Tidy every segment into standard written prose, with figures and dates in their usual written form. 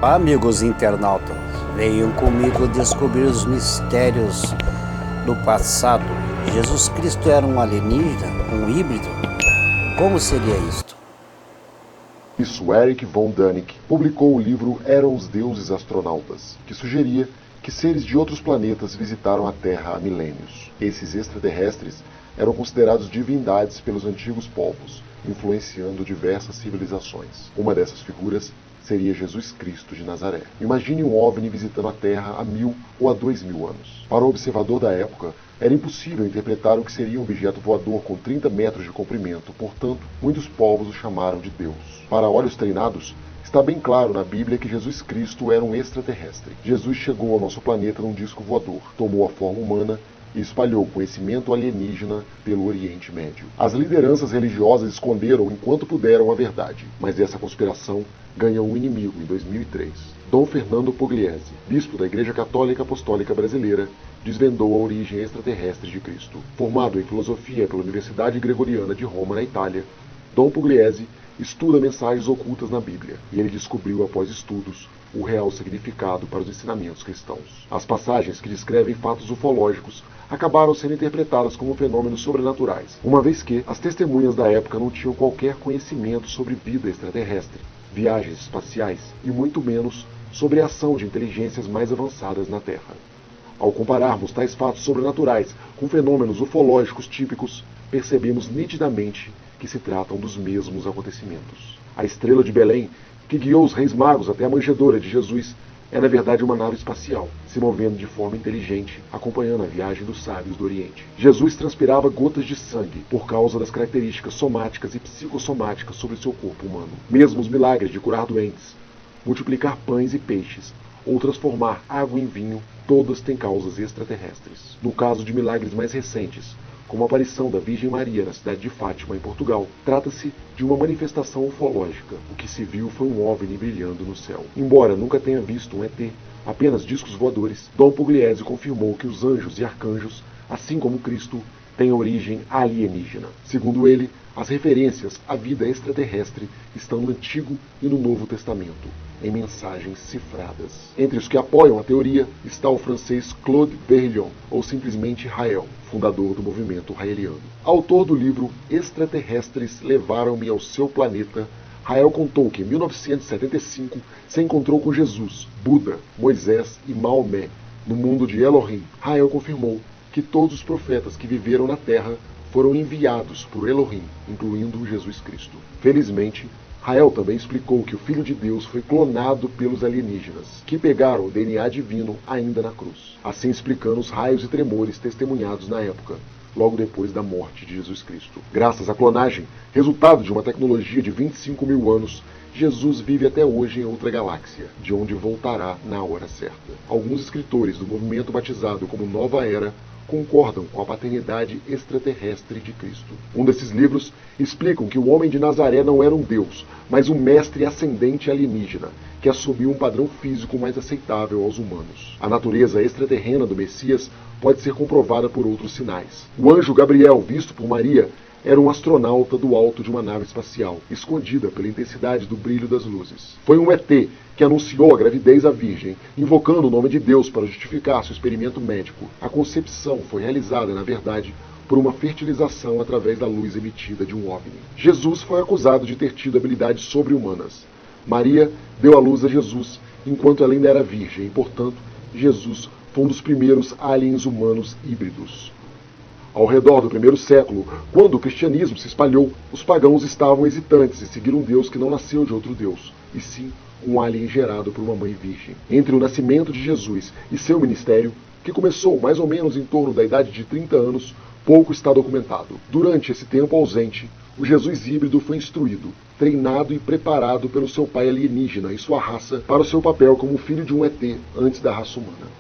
Amigos internautas, venham comigo descobrir os mistérios do passado. Jesus Cristo era um alienígena, um híbrido? Como seria isto? Isso, Erich von Däniken publicou o livro Eram os Deuses Astronautas, que sugeria que seres de outros planetas visitaram a Terra há milênios. Esses extraterrestres eram considerados divindades pelos antigos povos, influenciando diversas civilizações. Uma dessas figuras seria Jesus Cristo de Nazaré. Imagine um OVNI visitando a Terra há 1000 ou há 2000 anos. Para o observador da época, era impossível interpretar o que seria um objeto voador com 30 metros de comprimento, portanto, muitos povos o chamaram de Deus. Para olhos treinados, está bem claro na Bíblia que Jesus Cristo era um extraterrestre. Jesus chegou ao nosso planeta num disco voador, tomou a forma humana e espalhou conhecimento alienígena pelo Oriente Médio. As lideranças religiosas esconderam enquanto puderam a verdade, mas essa conspiração ganhou um inimigo em 2003. Dom Fernando Pugliese, bispo da Igreja Católica Apostólica Brasileira, desvendou a origem extraterrestre de Cristo. Formado em filosofia pela Universidade Gregoriana de Roma, na Itália, Dom Pugliese estuda mensagens ocultas na Bíblia, e ele descobriu, após estudos, o real significado para os ensinamentos cristãos. As passagens que descrevem fatos ufológicos acabaram sendo interpretadas como fenômenos sobrenaturais, uma vez que as testemunhas da época não tinham qualquer conhecimento sobre vida extraterrestre, viagens espaciais e muito menos sobre a ação de inteligências mais avançadas na Terra. Ao compararmos tais fatos sobrenaturais com fenômenos ufológicos típicos, percebemos nitidamente que se tratam dos mesmos acontecimentos. A estrela de Belém, que guiou os reis magos até a manjedoura de Jesus, é na verdade uma nave espacial, se movendo de forma inteligente, acompanhando a viagem dos sábios do Oriente. Jesus transpirava gotas de sangue por causa das características somáticas e psicossomáticas sobre seu corpo humano. Mesmo os milagres de curar doentes, multiplicar pães e peixes, ou transformar água em vinho, todas têm causas extraterrestres. No caso de milagres mais recentes, como a aparição da Virgem Maria na cidade de Fátima, em Portugal, trata-se de uma manifestação ufológica. O que se viu foi um OVNI brilhando no céu. Embora nunca tenha visto um ET, apenas discos voadores, Dom Pugliese confirmou que os anjos e arcanjos, assim como Cristo, têm origem alienígena. Segundo ele, as referências à vida extraterrestre estão no Antigo e no Novo Testamento, em mensagens cifradas. Entre os que apoiam a teoria está o francês Claude Verillon, ou simplesmente Rael, fundador do movimento raeliano. Autor do livro Extraterrestres Levaram-me ao Seu Planeta, Rael contou que em 1975 se encontrou com Jesus, Buda, Moisés e Maomé no mundo de Elohim. Rael confirmou que todos os profetas que viveram na Terra foram enviados por Elohim, incluindo Jesus Cristo. Felizmente, Rael também explicou que o Filho de Deus foi clonado pelos alienígenas, que pegaram o DNA divino ainda na cruz, assim explicando os raios e tremores testemunhados na época, logo depois da morte de Jesus Cristo. Graças à clonagem, resultado de uma tecnologia de 25 mil anos, Jesus vive até hoje em outra galáxia, de onde voltará na hora certa. Alguns escritores do movimento batizado como Nova Era concordam com a paternidade extraterrestre de Cristo. Um desses livros explicam que o homem de Nazaré não era um deus, mas um mestre ascendente alienígena, que assumiu um padrão físico mais aceitável aos humanos. A natureza extraterrena do Messias pode ser comprovada por outros sinais. O anjo Gabriel, visto por Maria, era um astronauta do alto de uma nave espacial, escondida pela intensidade do brilho das luzes. Foi um ET que anunciou a gravidez à Virgem, invocando o nome de Deus para justificar seu experimento médico. A concepção foi realizada, na verdade, por uma fertilização através da luz emitida de um OVNI. Jesus foi acusado de ter tido habilidades sobre-humanas. Maria deu à luz a Jesus, enquanto ela ainda era virgem, e, portanto, Jesus foi um dos primeiros aliens humanos híbridos. Ao redor do primeiro século, quando o cristianismo se espalhou, os pagãos estavam hesitantes em seguir um Deus que não nasceu de outro Deus, e sim um alien gerado por uma mãe virgem. Entre o nascimento de Jesus e seu ministério, que começou mais ou menos em torno da idade de 30 anos, pouco está documentado. Durante esse tempo ausente, o Jesus híbrido foi instruído, treinado e preparado pelo seu pai alienígena e sua raça para o seu papel como filho de um ET antes da raça humana.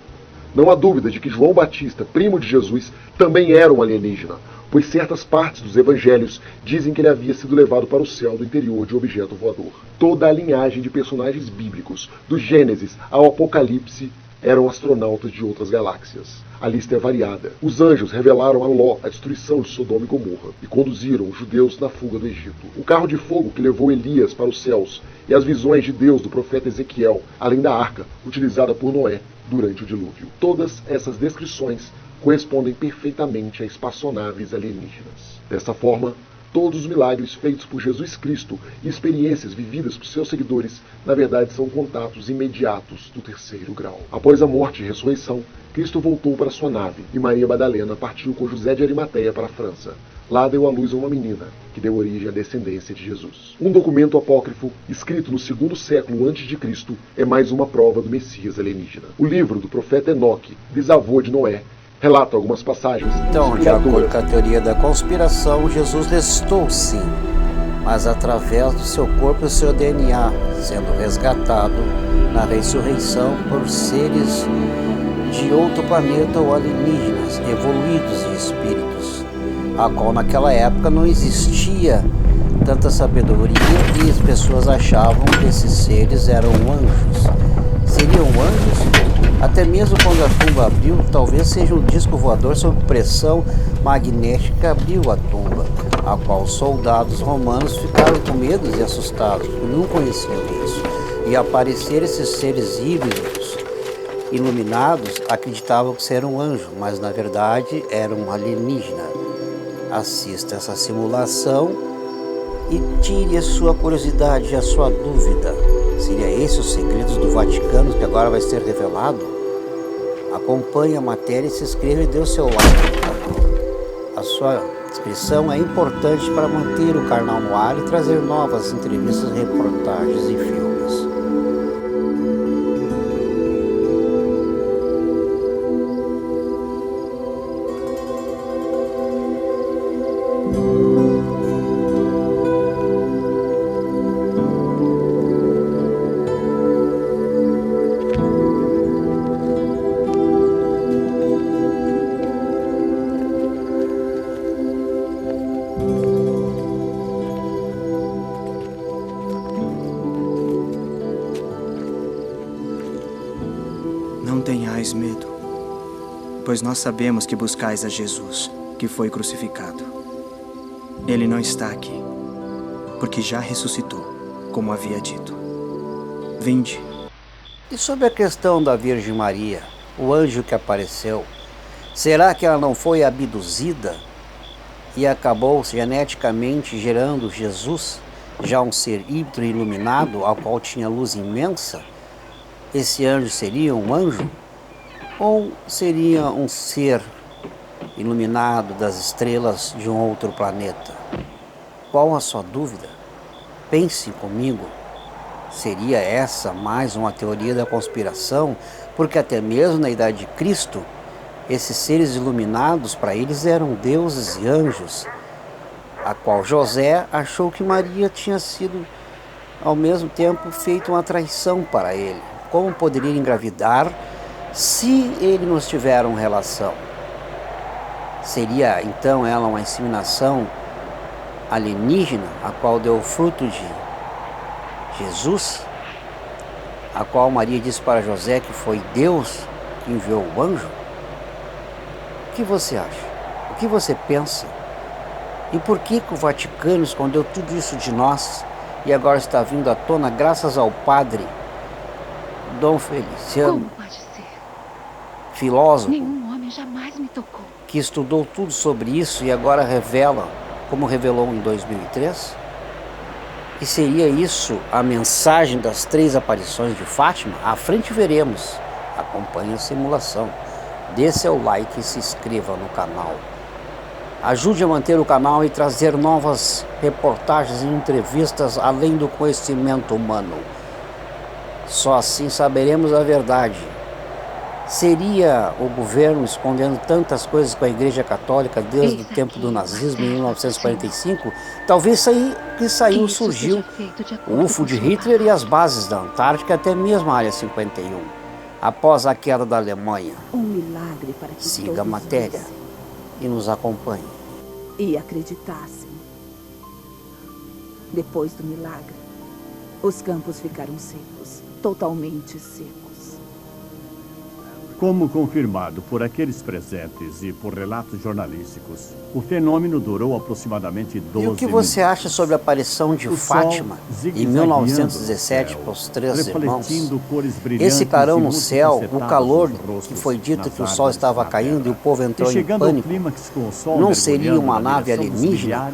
Não há dúvida de que João Batista, primo de Jesus, também era um alienígena, pois certas partes dos evangelhos dizem que ele havia sido levado para o céu do interior de um objeto voador. Toda a linhagem de personagens bíblicos, do Gênesis ao Apocalipse, eram astronautas de outras galáxias. A lista é variada. Os anjos revelaram a Ló a destruição de Sodoma e Gomorra e conduziram os judeus na fuga do Egito. O carro de fogo que levou Elias para os céus e as visões de Deus do profeta Ezequiel, além da arca utilizada por Noé durante o dilúvio. Todas essas descrições correspondem perfeitamente a espaçonaves alienígenas. Dessa forma, todos os milagres feitos por Jesus Cristo e experiências vividas por seus seguidores, na verdade, são contatos imediatos do terceiro grau. Após a morte e ressurreição, Cristo voltou para sua nave e Maria Madalena partiu com José de Arimateia para a França. Lá deu à luz a uma menina, que deu origem à descendência de Jesus. Um documento apócrifo, escrito no 2º século a.C., é mais uma prova do Messias alienígena. O livro do profeta Enoque, bisavô de Noé, relata algumas passagens Então, de acordo com a teoria da conspiração, Jesus ressuscitou sim, mas através do seu corpo e do seu DNA, sendo resgatado na ressurreição por seres de outro planeta ou alienígenas, evoluídos em espíritos, a qual naquela época não existia tanta sabedoria e as pessoas achavam que esses seres eram anjos. Seriam anjos? Até mesmo quando a tumba abriu, talvez seja um disco voador sob pressão magnética que abriu a tumba, a qual os soldados romanos ficaram com medo e assustados, porque não conheciam isso. E aparecer esses seres híbridos, iluminados, acreditavam que eram um anjo, mas na verdade era um alienígena. Assista essa simulação e tire a sua curiosidade e a sua dúvida. Seria esse os segredos do Vaticano que agora vai ser revelado? Acompanhe a matéria e se inscreva e dê o seu like. A sua inscrição é importante para manter o canal no ar e trazer novas entrevistas, reportagens e filmes. Não tenhais medo, pois nós sabemos que buscais a Jesus, que foi crucificado. Ele não está aqui, porque já ressuscitou, como havia dito. Vinde. E sobre a questão da Virgem Maria, o anjo que apareceu, será que ela não foi abduzida e acabou geneticamente gerando Jesus, já um ser híbrido e iluminado, ao qual tinha luz imensa? Esse anjo seria um anjo? Ou seria um ser iluminado das estrelas de um outro planeta? Qual a sua dúvida? Pense comigo. Seria essa mais uma teoria da conspiração? Porque até mesmo na idade de Cristo, esses seres iluminados para eles eram deuses e anjos, a qual José achou que Maria tinha sido ao mesmo tempo feito uma traição para ele. Como poderia engravidar se ele não tiveram relação? Seria então ela uma inseminação alienígena, a qual deu o fruto de Jesus, a qual Maria disse para José que foi Deus que enviou o anjo? O que você acha? O que você pensa? E por que o Vaticano escondeu tudo isso de nós e agora está vindo à tona graças ao padre Dom Feliciano, Como pode ser? filósofo, Nenhum homem jamais me tocou. que estudou tudo sobre isso e agora revela, como revelou em 2003? E seria isso a mensagem das 3 aparições de Fátima? À frente veremos. Acompanhe a simulação. Dê seu like e se inscreva no canal. Ajude a manter o canal e trazer novas reportagens e entrevistas além do conhecimento humano. Só assim saberemos a verdade. Seria o governo escondendo tantas coisas com a Igreja Católica desde o tempo do nazismo, em 1945? Talvez surgiu o UFO de Hitler e as bases da Antártica, até mesmo a Área 51, após a queda da Alemanha. Um milagre para que Siga a todos matéria vissem e nos acompanhe. e acreditassem. Depois do milagre, os campos ficaram secos, totalmente secos. Como confirmado por aqueles presentes e por relatos jornalísticos, o fenômeno durou aproximadamente 12 minutos. E o que você acha sobre a aparição de Fátima em 1917 para os três irmãos? Esse clarão no céu, o calor que foi dito que o sol estava caindo e o povo entrou em pânico, não seria uma nave alienígena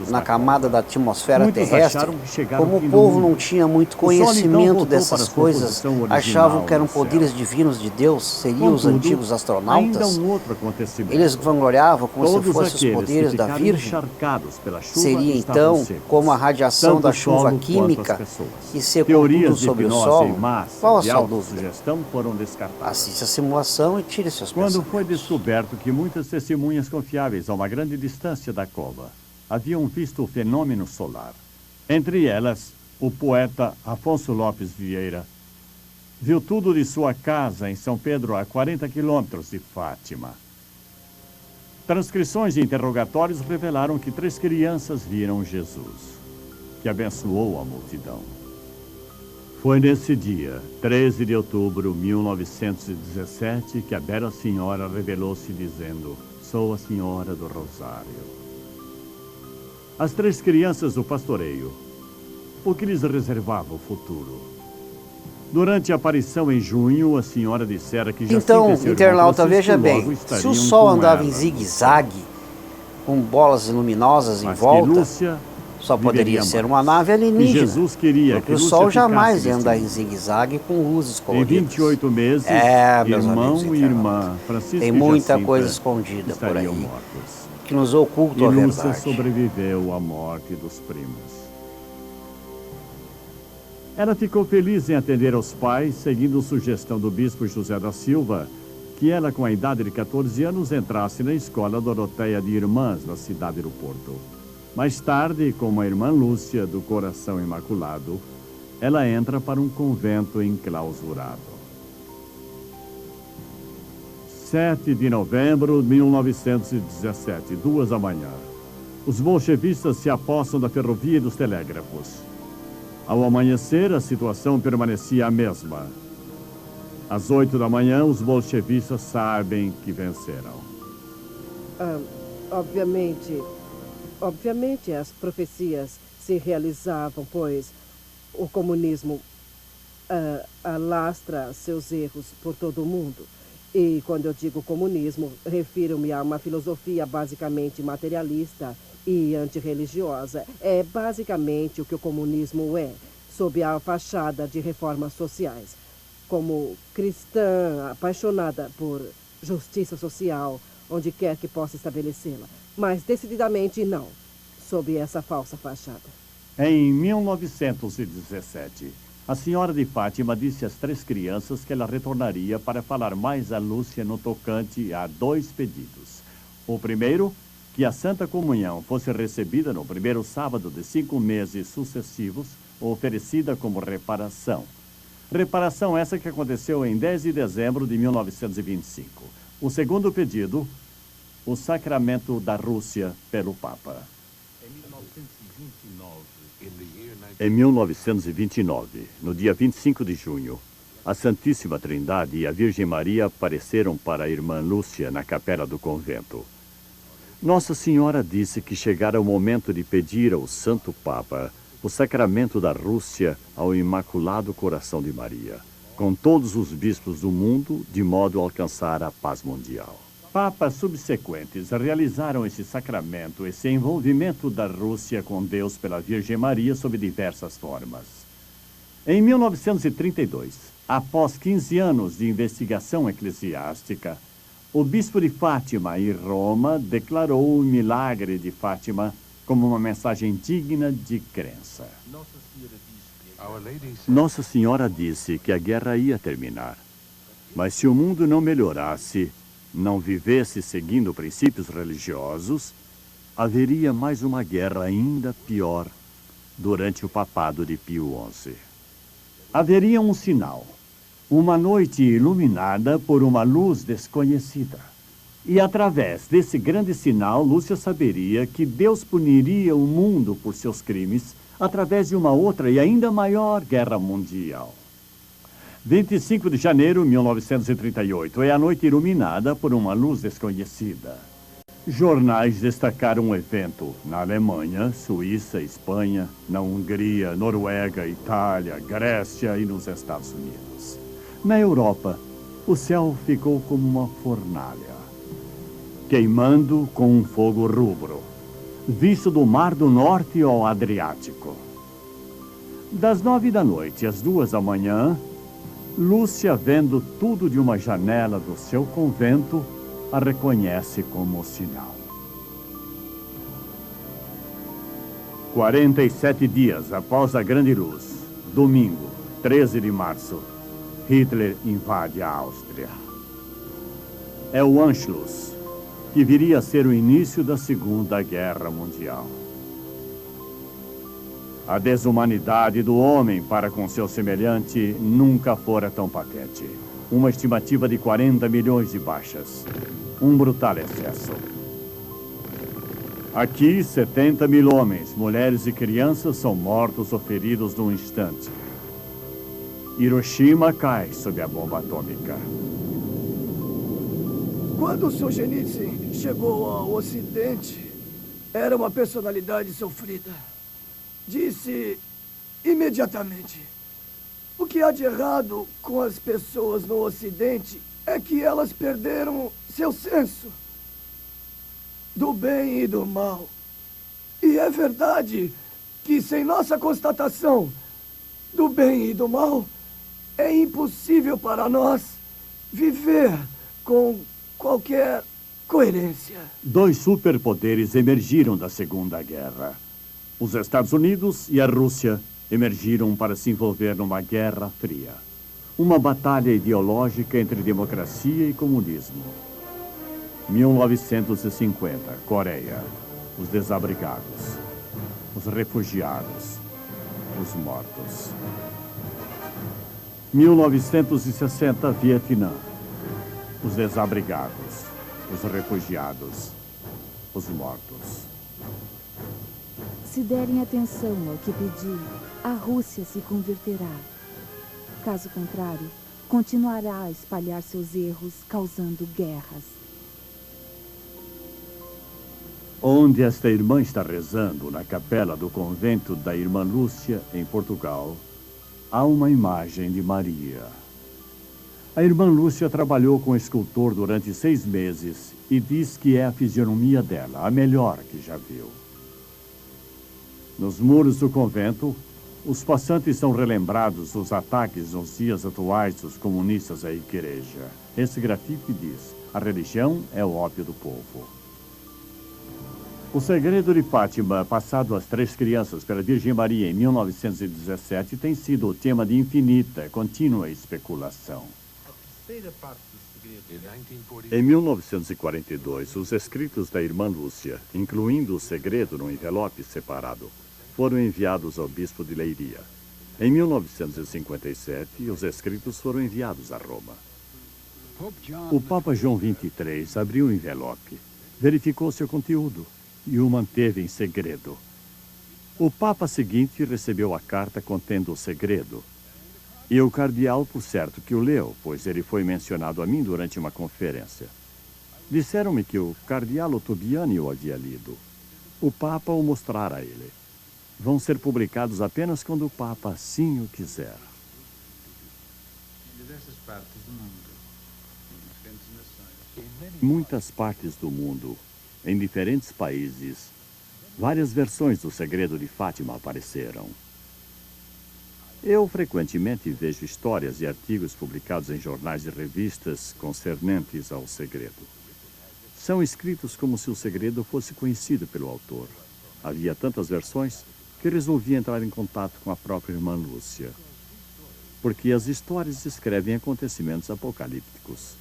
na camada da atmosfera terrestre? Como o povo não tinha muito conhecimento dessas coisas, achavam que eram poderes divinos de Deus, seriam os antigos astronautas? Eles vangloriavam como se fossem os poderes da Virgem? Seria então como a radiação da chuva química e secou tudo sobre o solo? Qual a sua dúvida? Assista a simulação e tire seus pensamentos. Quando foi descoberto que muitas testemunhas confiáveis a uma grande distância da cova haviam visto o fenômeno solar, entre elas o poeta Afonso Lopes Vieira, viu tudo de sua casa em São Pedro, a 40 quilômetros de Fátima. Transcrições de interrogatórios revelaram que 3 crianças viram Jesus, que abençoou a multidão. Foi nesse dia, 13 de outubro de 1917, que a Bela Senhora revelou-se dizendo: "Sou a Senhora do Rosário." As 3 crianças do pastoreio, o que lhes reservava o futuro? Durante a aparição em junho, a senhora dissera que já Então, internauta, veja bem, se o sol andava em zigue-zague, com bolas luminosas em volta, só poderia ser uma nave alienígena, porque o sol jamais ia andar em zigue-zague com luzes coloridas. Em 28 meses, irmão e irmã Francisco tem muita coisa escondida por aí, que nos oculta a verdade. Lúcia sobreviveu à morte dos primos. Ela ficou feliz em atender aos pais, seguindo a sugestão do bispo José da Silva, que ela, com a idade de 14 anos, entrasse na escola Doroteia de Irmãs, na cidade do Porto. Mais tarde, como a irmã Lúcia, do Coração Imaculado, ela entra para um convento enclausurado. 7 de novembro de 1917, 2 da manhã. Os bolchevistas se apossam da ferrovia e dos telégrafos. Ao amanhecer, a situação permanecia a mesma. Às 8 da manhã, os bolchevistas sabem que venceram. Obviamente, as profecias se realizavam, pois o comunismo alastra seus erros por todo o mundo. E quando eu digo comunismo, refiro-me a uma filosofia basicamente materialista e antirreligiosa. É basicamente o que o comunismo é, sob a fachada de reformas sociais. Como cristã apaixonada por justiça social, onde quer que possa estabelecê-la. Mas decididamente não, sob essa falsa fachada. Em 1917, a senhora de Fátima disse às 3 crianças que ela retornaria para falar mais a Lúcia no tocante a 2 pedidos. O primeiro, que a Santa Comunhão fosse recebida no primeiro sábado de 5 meses sucessivos, oferecida como reparação. Reparação essa que aconteceu em 10 de dezembro de 1925. O segundo pedido, o sacramento da Rússia pelo Papa. Em 1929, no dia 25 de junho, a Santíssima Trindade e a Virgem Maria apareceram para a irmã Lúcia na capela do convento. Nossa Senhora disse que chegara o momento de pedir ao Santo Papa o sacramento da Rússia ao Imaculado Coração de Maria, com todos os bispos do mundo, de modo a alcançar a paz mundial. Papas subsequentes realizaram esse sacramento, esse envolvimento da Rússia com Deus pela Virgem Maria sob diversas formas. Em 1932, após 15 anos de investigação eclesiástica, o bispo de Fátima, em Roma, declarou o milagre de Fátima como uma mensagem digna de crença. Nossa Senhora disse que a guerra ia terminar, mas se o mundo não melhorasse, não vivesse seguindo princípios religiosos, haveria mais uma guerra ainda pior durante o papado de Pio XI. Haveria um sinal, uma noite iluminada por uma luz desconhecida. E através desse grande sinal, Lúcia saberia que Deus puniria o mundo por seus crimes através de uma outra e ainda maior guerra mundial. 25 de janeiro de 1938 é a noite iluminada por uma luz desconhecida. Jornais destacaram o evento na Alemanha, Suíça, Espanha, na Hungria, Noruega, Itália, Grécia e nos Estados Unidos. Na Europa, o céu ficou como uma fornalha, queimando com um fogo rubro, visto do Mar do Norte ao Adriático. Das 9 da noite às 2 da manhã, Lúcia, vendo tudo de uma janela do seu convento, a reconhece como sinal. 47 dias após a Grande Luz, domingo, 13 de março, Hitler invade a Áustria. É o Anschluss, que viria a ser o início da Segunda Guerra Mundial. A desumanidade do homem para com seu semelhante nunca fora tão patente. Uma estimativa de 40 milhões de baixas. Um brutal excesso. Aqui, 70 mil homens, mulheres e crianças são mortos ou feridos num instante. Hiroshima cai sob a bomba atômica. Quando Solzhenitsyn chegou ao Ocidente, era uma personalidade sofrida. Disse imediatamente: o que há de errado com as pessoas no Ocidente é que elas perderam seu senso do bem e do mal. E é verdade que sem nossa constatação do bem e do mal, é impossível para nós viver com qualquer coerência. 2 superpoderes emergiram da Segunda Guerra. Os Estados Unidos e a Rússia emergiram para se envolver numa guerra fria. Uma batalha ideológica entre democracia e comunismo. 1950, Coreia. Os desabrigados. Os refugiados. Os mortos. 1960, Vietnã. Os desabrigados. Os refugiados. Os mortos. Se derem atenção ao que pedi, a Rússia se converterá. Caso contrário, continuará a espalhar seus erros, causando guerras. Onde esta irmã está rezando, na capela do convento da Irmã Lúcia, em Portugal, há uma imagem de Maria. A Irmã Lúcia trabalhou com o escultor durante 6 meses e diz que é a fisionomia dela, a melhor que já viu. Nos muros do convento, os passantes são relembrados dos ataques nos dias atuais dos comunistas à igreja. Esse grafite diz: a religião é o ópio do povo. O segredo de Fátima, passado às 3 crianças pela Virgem Maria em 1917, tem sido o tema de infinita, contínua especulação. Em 1942, os escritos da Irmã Lúcia, incluindo o segredo num envelope separado, foram enviados ao bispo de Leiria. Em 1957, os escritos foram enviados a Roma. O Papa João XXIII abriu o envelope, verificou seu conteúdo e o manteve em segredo. O Papa seguinte recebeu a carta contendo o segredo. E o cardeal, por certo, que o leu, pois ele foi mencionado a mim durante uma conferência. Disseram-me que o cardeal Ottaviani o havia lido. O Papa o mostrara a ele. Vão ser publicados apenas quando o Papa assim o quiser. Em muitas partes do mundo, em diferentes países, várias versões do segredo de Fátima apareceram. Eu frequentemente vejo histórias e artigos publicados em jornais e revistas concernentes ao segredo. São escritos como se o segredo fosse conhecido pelo autor. Havia tantas versões que resolvi entrar em contato com a própria Irmã Lúcia, porque as histórias descrevem acontecimentos apocalípticos.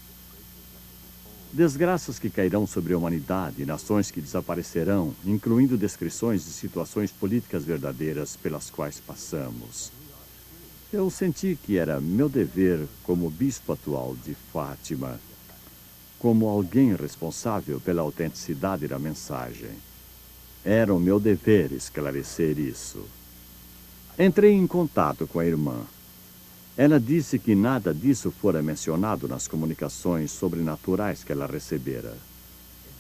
Desgraças que cairão sobre a humanidade, nações que desaparecerão, incluindo descrições de situações políticas verdadeiras pelas quais passamos. Eu senti que era meu dever, como bispo atual de Fátima, como alguém responsável pela autenticidade da mensagem. Era o meu dever esclarecer isso. Entrei em contato com a irmã. Ela disse que nada disso fora mencionado nas comunicações sobrenaturais que ela recebera.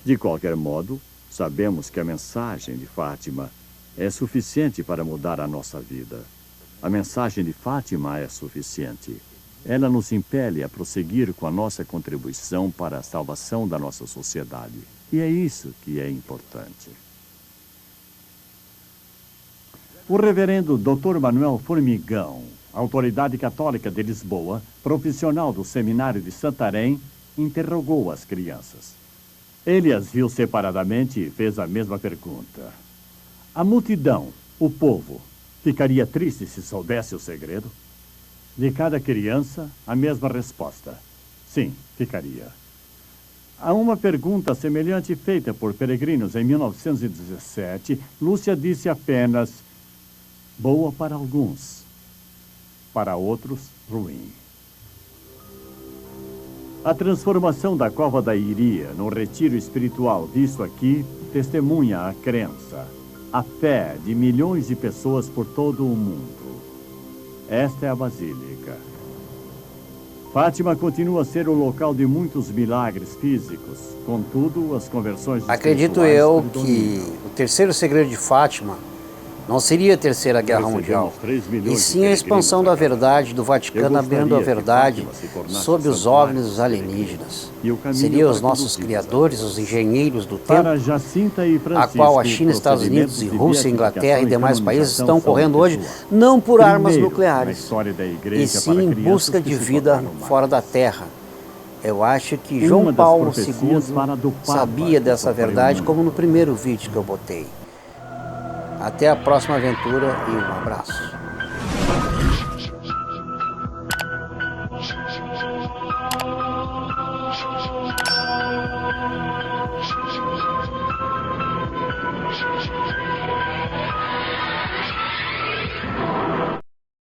De qualquer modo, sabemos que a mensagem de Fátima é suficiente para mudar a nossa vida. A mensagem de Fátima é suficiente. Ela nos impele a prosseguir com a nossa contribuição para a salvação da nossa sociedade. E é isso que é importante. O reverendo Dr. Manuel Formigão, autoridade católica de Lisboa, profissional do seminário de Santarém, interrogou as crianças. Ele as viu separadamente e fez a mesma pergunta. A multidão, o povo, ficaria triste se soubesse o segredo? De cada criança, a mesma resposta. Sim, ficaria. A uma pergunta semelhante feita por peregrinos em 1917, Lúcia disse apenas: boa para alguns, para outros, ruim. A transformação da Cova da Iria no retiro espiritual visto aqui testemunha a crença, a fé de milhões de pessoas por todo o mundo. Esta é a Basílica. Fátima continua a ser o local de muitos milagres físicos. Contudo, as conversões Acredito eu que o terceiro segredo de Fátima não seria a Terceira Guerra Mundial, e sim a expansão da verdade do Vaticano abrindo a verdade sobre os OVNIs alienígenas. Seriam os nossos criadores, os engenheiros do tempo, a qual a China, Estados Unidos, e Rússia, Inglaterra e demais países estão correndo hoje, não por armas nucleares, e sim em busca de vida fora da Terra. Eu acho que João Paulo II sabia dessa verdade, como no primeiro vídeo que eu botei. Até a próxima aventura e um abraço.